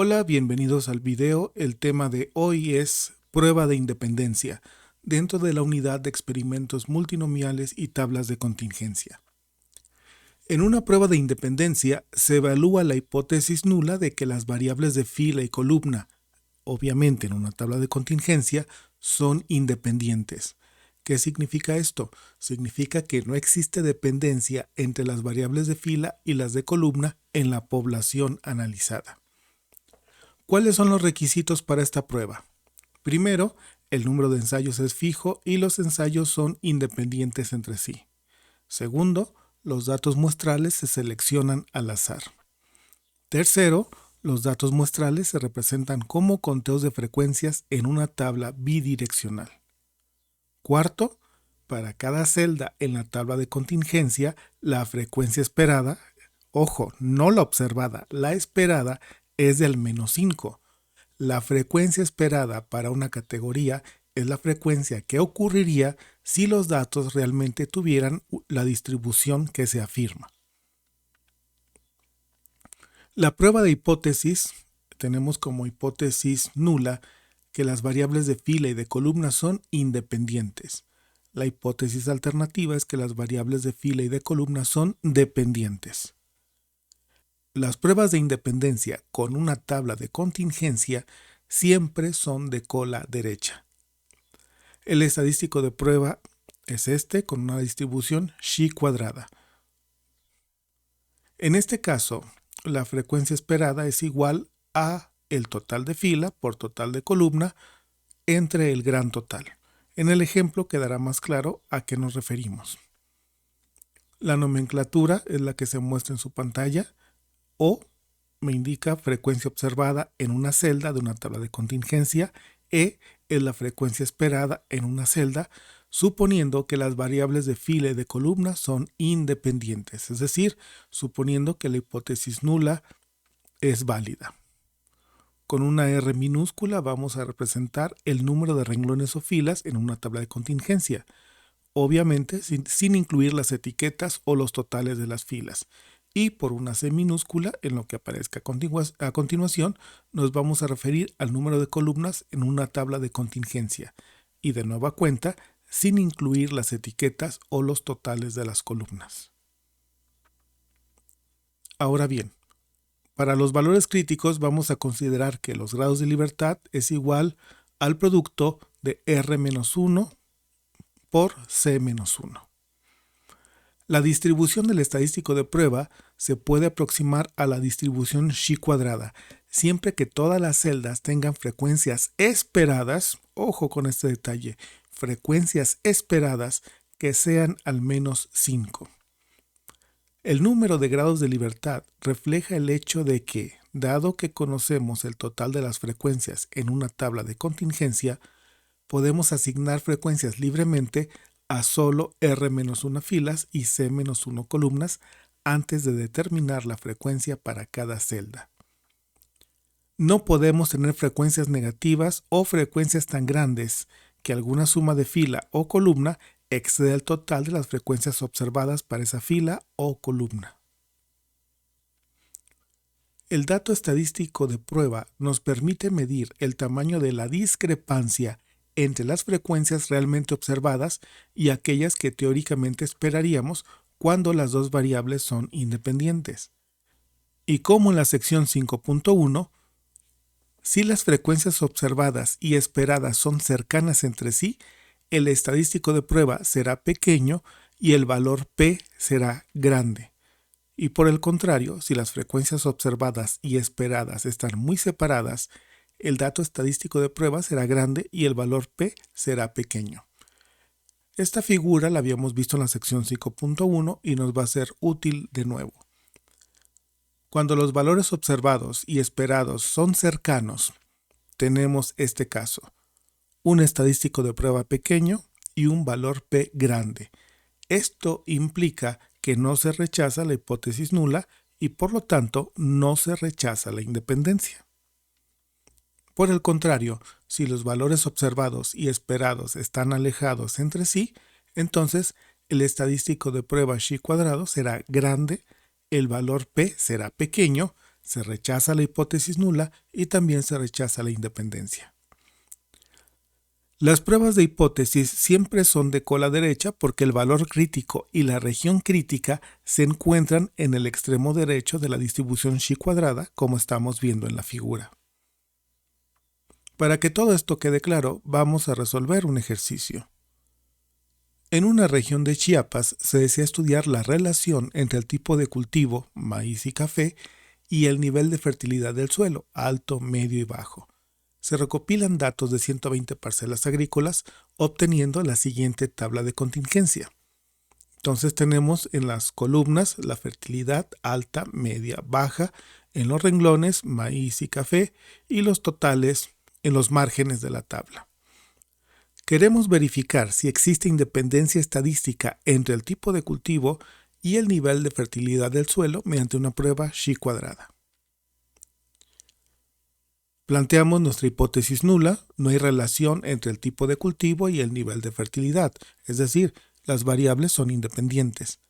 Hola, bienvenidos al video. El tema de hoy es prueba de independencia dentro de la unidad de experimentos multinomiales y tablas de contingencia. En una prueba de independencia se evalúa la hipótesis nula de que las variables de fila y columna, obviamente en una tabla de contingencia, son independientes. ¿Qué significa esto? Significa que no existe dependencia entre las variables de fila y las de columna en la población analizada. ¿Cuáles son los requisitos para esta prueba? Primero, el número de ensayos es fijo y los ensayos son independientes entre sí. Segundo, los datos muestrales se seleccionan al azar. Tercero, los datos muestrales se representan como conteos de frecuencias en una tabla bidireccional. Cuarto, para cada celda en la tabla de contingencia, la frecuencia esperada, ojo, no la observada, la esperada, es de al menos 5. La frecuencia esperada para una categoría es la frecuencia que ocurriría si los datos realmente tuvieran la distribución que se afirma. La prueba de hipótesis, tenemos como hipótesis nula que las variables de fila y de columna son independientes. La hipótesis alternativa es que las variables de fila y de columna son dependientes. Las pruebas de independencia con una tabla de contingencia siempre son de cola derecha. El estadístico de prueba es este con una distribución chi cuadrada. En este caso, la frecuencia esperada es igual a el total de fila por total de columna entre el gran total. En el ejemplo quedará más claro a qué nos referimos. La nomenclatura es la que se muestra en su pantalla. O me indica frecuencia observada en una celda de una tabla de contingencia. E es la frecuencia esperada en una celda, suponiendo que las variables de fila y de columna son independientes, es decir, suponiendo que la hipótesis nula es válida. Con una R minúscula vamos a representar el número de renglones o filas en una tabla de contingencia, obviamente sin incluir las etiquetas o los totales de las filas. Y por una C minúscula, en lo que aparezca a continuación, nos vamos a referir al número de columnas en una tabla de contingencia. Y de nueva cuenta, sin incluir las etiquetas o los totales de las columnas. Ahora bien, para los valores críticos vamos a considerar que los grados de libertad es igual al producto de R-1 por C-1. La distribución del estadístico de prueba se puede aproximar a la distribución chi cuadrada, siempre que todas las celdas tengan frecuencias esperadas, ojo con este detalle, frecuencias esperadas que sean al menos 5. El número de grados de libertad refleja el hecho de que, dado que conocemos el total de las frecuencias en una tabla de contingencia, podemos asignar frecuencias libremente a solo R-1 filas y C-1 columnas antes de determinar la frecuencia para cada celda. No podemos tener frecuencias negativas o frecuencias tan grandes que alguna suma de fila o columna exceda el total de las frecuencias observadas para esa fila o columna. El dato estadístico de prueba nos permite medir el tamaño de la discrepancia entre las frecuencias realmente observadas y aquellas que teóricamente esperaríamos cuando las dos variables son independientes. Y como en la sección 5.1, si las frecuencias observadas y esperadas son cercanas entre sí, el estadístico de prueba será pequeño y el valor P será grande. Y por el contrario, si las frecuencias observadas y esperadas están muy separadas, el dato estadístico de prueba será grande y el valor P será pequeño. Esta figura la habíamos visto en la sección 5.1 y nos va a ser útil de nuevo. Cuando los valores observados y esperados son cercanos, tenemos este caso: un estadístico de prueba pequeño y un valor P grande. Esto implica que no se rechaza la hipótesis nula y por lo tanto no se rechaza la independencia. Por el contrario, si los valores observados y esperados están alejados entre sí, entonces el estadístico de prueba chi cuadrado será grande, el valor P será pequeño, se rechaza la hipótesis nula y también se rechaza la independencia. Las pruebas de hipótesis siempre son de cola derecha porque el valor crítico y la región crítica se encuentran en el extremo derecho de la distribución chi cuadrada, como estamos viendo en la figura. Para que todo esto quede claro, vamos a resolver un ejercicio. En una región de Chiapas se desea estudiar la relación entre el tipo de cultivo, maíz y café, y el nivel de fertilidad del suelo, alto, medio y bajo. Se recopilan datos de 120 parcelas agrícolas, obteniendo la siguiente tabla de contingencia. Entonces tenemos en las columnas la fertilidad alta, media, baja, en los renglones maíz y café y los totales en los márgenes de la tabla. Queremos verificar si existe independencia estadística entre el tipo de cultivo y el nivel de fertilidad del suelo mediante una prueba chi cuadrada. Planteamos nuestra hipótesis nula, no hay relación entre el tipo de cultivo y el nivel de fertilidad, es decir, las variables son independientes.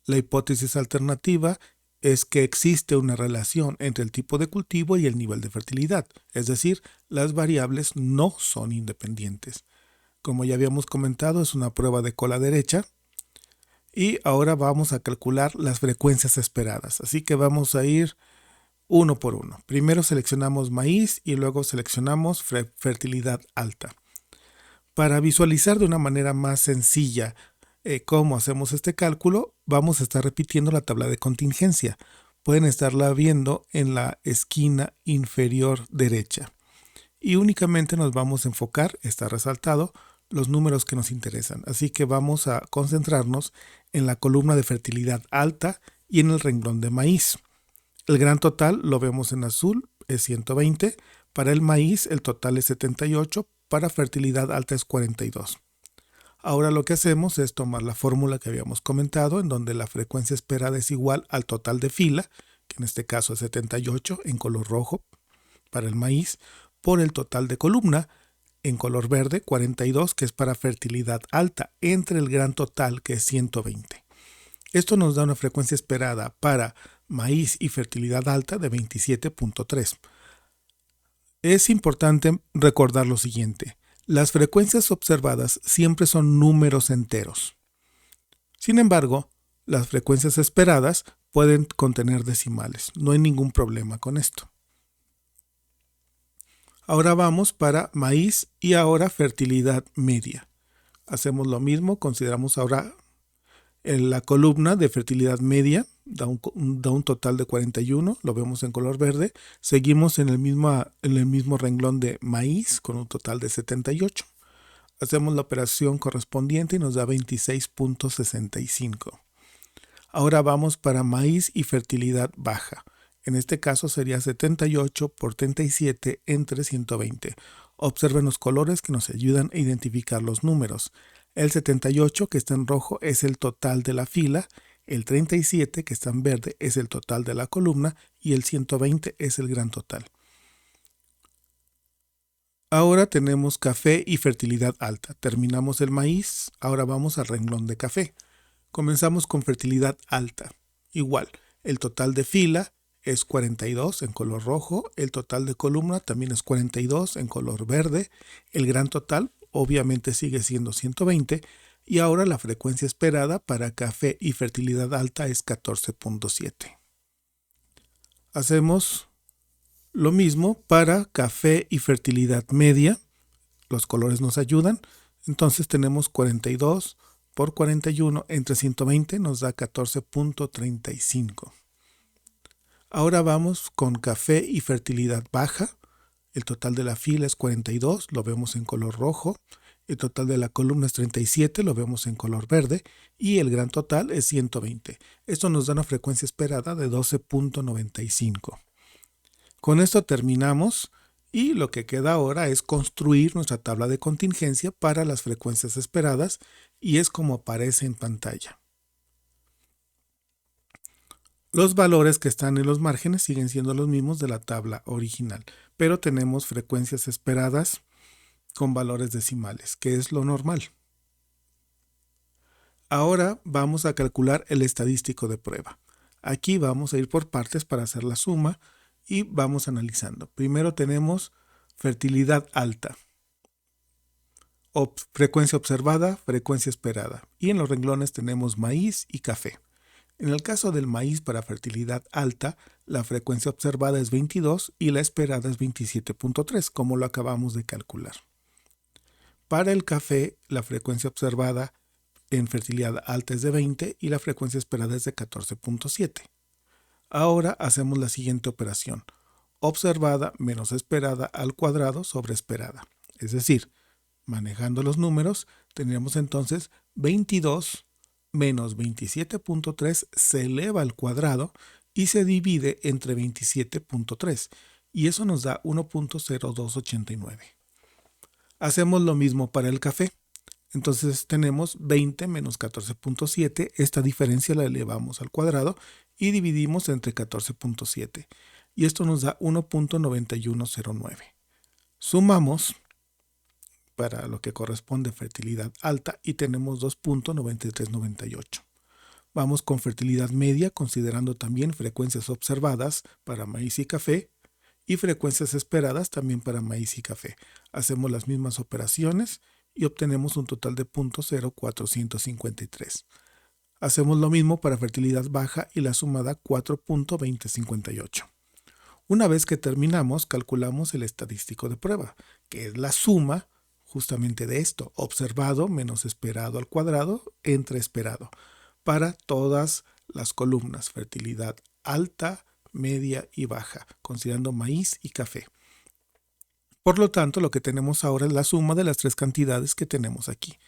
La hipótesis alternativa es que existe una relación entre el tipo de cultivo y el nivel de fertilidad, es decir, las variables no son independientes. Como ya habíamos comentado, es una prueba de cola derecha y ahora vamos a calcular las frecuencias esperadas, así que vamos a ir uno por uno. Primero seleccionamos maíz y luego seleccionamos fertilidad alta. Para visualizar de una manera más sencilla cómo hacemos este cálculo, vamos a estar repitiendo la tabla de contingencia. Pueden estarla viendo en la esquina inferior derecha. Y únicamente nos vamos a enfocar, está resaltado, los números que nos interesan. Así que vamos a concentrarnos en la columna de fertilidad alta y en el renglón de maíz. El gran total lo vemos en azul, es 120. Para el maíz el total es 78, para fertilidad alta es 42. Ahora lo que hacemos es tomar la fórmula que habíamos comentado, en donde la frecuencia esperada es igual al total de fila, que en este caso es 78 en color rojo para el maíz, por el total de columna en color verde, 42, que es para fertilidad alta, entre el gran total, que es 120. Esto nos da una frecuencia esperada para maíz y fertilidad alta de 27.3. Es importante recordar lo siguiente: las frecuencias observadas siempre son números enteros. Sin embargo, las frecuencias esperadas pueden contener decimales. No hay ningún problema con esto. Ahora vamos para maíz y ahora fertilidad media. Hacemos lo mismo, consideramos ahora en la columna de fertilidad media, da un total de 41, lo vemos en color verde. Seguimos en el mismo renglón de maíz con un total de 78. Hacemos la operación correspondiente y nos da 26.65. Ahora vamos para maíz y fertilidad baja. En este caso sería 78 por 37 entre 120. Observen los colores que nos ayudan a identificar los números. El 78, que está en rojo, es el total de la fila. El 37, que está en verde, es el total de la columna. Y el 120 es el gran total. Ahora tenemos café y fertilidad alta. Terminamos el maíz. Ahora vamos al renglón de café. Comenzamos con fertilidad alta. Igual, el total de fila es 42 en color rojo, el total de columna también es 42 en color verde, el gran total obviamente sigue siendo 120 y ahora la frecuencia esperada para café y fertilidad alta es 14.7. Hacemos lo mismo para café y fertilidad media, los colores nos ayudan, entonces tenemos 42 por 41 entre 120 nos da 14.35. Ahora vamos con café y fertilidad baja. El total de la fila es 42, lo vemos en color rojo. El total de la columna es 37, lo vemos en color verde. Y el gran total es 120. Esto nos da una frecuencia esperada de 12.95. Con esto terminamos y lo que queda ahora es construir nuestra tabla de contingencia para las frecuencias esperadas y es como aparece en pantalla. Los valores que están en los márgenes siguen siendo los mismos de la tabla original, pero tenemos frecuencias esperadas con valores decimales, que es lo normal. Ahora vamos a calcular el estadístico de prueba. Aquí vamos a ir por partes para hacer la suma y vamos analizando. Primero tenemos fertilidad alta, frecuencia observada, frecuencia esperada. Y en los renglones tenemos maíz y café. En el caso del maíz para fertilidad alta, la frecuencia observada es 22 y la esperada es 27.3, como lo acabamos de calcular. Para el café, la frecuencia observada en fertilidad alta es de 20 y la frecuencia esperada es de 14.7. Ahora hacemos la siguiente operación. Observada menos esperada al cuadrado sobre esperada. Es decir, manejando los números, tendríamos entonces 22 menos 27.3 se eleva al cuadrado y se divide entre 27.3 y eso nos da 1.0289. Hacemos lo mismo para el café. Entonces tenemos 20 menos 14.7. Esta diferencia la elevamos al cuadrado y dividimos entre 14.7. Y esto nos da 1.9109. Sumamos para lo que corresponde a fertilidad alta y tenemos 2.9398. Vamos con fertilidad media, considerando también frecuencias observadas para maíz y café y frecuencias esperadas también para maíz y café. Hacemos las mismas operaciones y obtenemos un total de 0.0453. Hacemos lo mismo para fertilidad baja y la suma da 4.2058. Una vez que terminamos, calculamos el estadístico de prueba, que es la suma justamente de esto, observado menos esperado al cuadrado entre esperado, para todas las columnas, fertilidad alta, media y baja, considerando maíz y café. Por lo tanto, lo que tenemos ahora es la suma de las tres cantidades que tenemos aquí.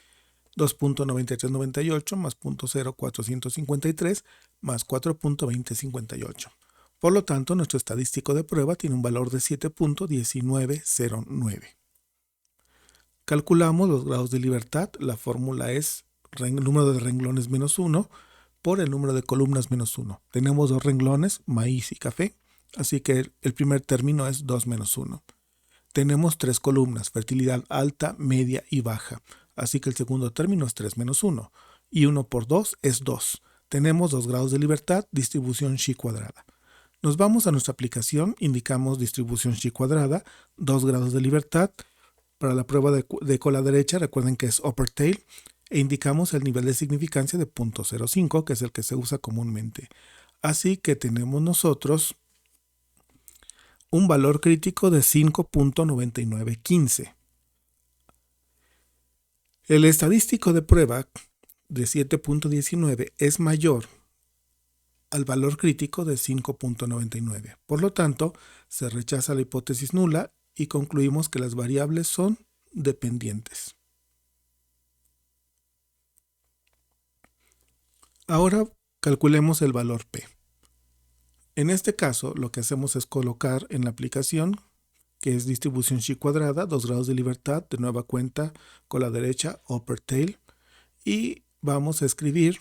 2.9398 más 0.0453 más 4.2058. Por lo tanto, nuestro estadístico de prueba tiene un valor de 7.1909. Calculamos los grados de libertad. La fórmula es el número de renglones menos 1 por el número de columnas menos 1. Tenemos dos renglones, maíz y café, así que el primer término es 2 menos 1. Tenemos tres columnas, fertilidad alta, media y baja, así que el segundo término es 3 menos 1. Y 1 por 2 es 2. Tenemos 2 grados de libertad, distribución chi cuadrada. Nos vamos a nuestra aplicación, indicamos distribución chi cuadrada, 2 grados de libertad. Para la prueba de cola derecha, recuerden que es upper tail, e indicamos el nivel de significancia de 0.05, que es el que se usa comúnmente. Así que tenemos nosotros un valor crítico de 5.9915. El estadístico de prueba de 7.19 es mayor al valor crítico de 5.99. Por lo tanto, se rechaza la hipótesis nula y concluimos que las variables son dependientes. Ahora calculemos el valor P. En este caso, lo que hacemos es colocar en la aplicación, que es distribución chi cuadrada, 2 grados de libertad, de nueva cuenta, con la derecha, upper tail, y vamos a escribir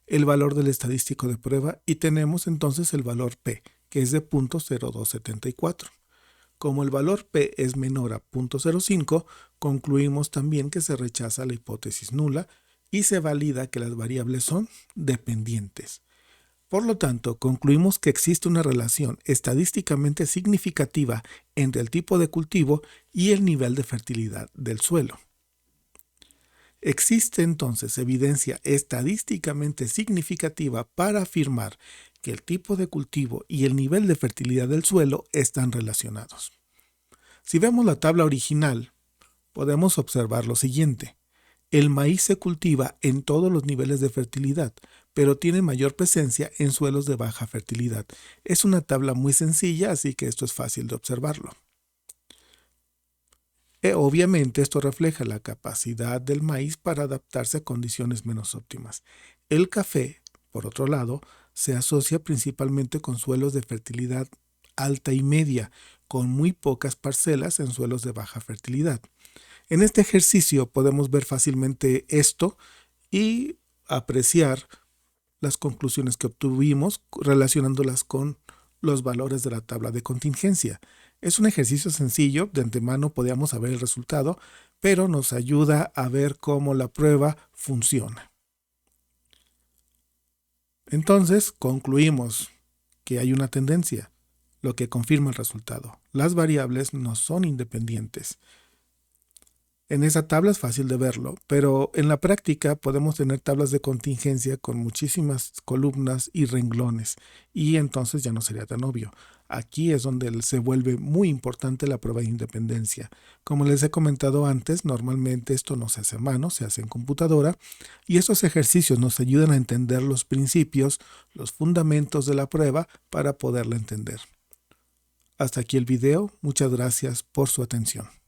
el valor del estadístico de prueba y tenemos entonces el valor P, que es de 0.0274. Como el valor P es menor a 0.05, concluimos también que se rechaza la hipótesis nula y se valida que las variables son dependientes. Por lo tanto, concluimos que existe una relación estadísticamente significativa entre el tipo de cultivo y el nivel de fertilidad del suelo. Existe entonces evidencia estadísticamente significativa para afirmar que el tipo de cultivo y el nivel de fertilidad del suelo están relacionados. Si vemos la tabla original, podemos observar lo siguiente. El maíz se cultiva en todos los niveles de fertilidad, pero tiene mayor presencia en suelos de baja fertilidad. Es una tabla muy sencilla, así que esto es fácil de observarlo. Obviamente esto refleja la capacidad del maíz para adaptarse a condiciones menos óptimas. El café, por otro lado, se asocia principalmente con suelos de fertilidad alta y media, con muy pocas parcelas en suelos de baja fertilidad. En este ejercicio podemos ver fácilmente esto y apreciar las conclusiones que obtuvimos relacionándolas con los valores de la tabla de contingencia. Es un ejercicio sencillo, de antemano podíamos saber el resultado, pero nos ayuda a ver cómo la prueba funciona. Entonces, concluimos que hay una tendencia. lo que confirma el resultado. Las variables no son independientes. En esa tabla es fácil de verlo, pero en la práctica podemos tener tablas de contingencia con muchísimas columnas y renglones, y entonces ya no sería tan obvio. Aquí es donde se vuelve muy importante la prueba de independencia. Como les he comentado antes, normalmente esto no se hace a mano, se hace en computadora, y estos ejercicios nos ayudan a entender los principios, los fundamentos de la prueba para poderla entender. Hasta aquí el video, muchas gracias por su atención.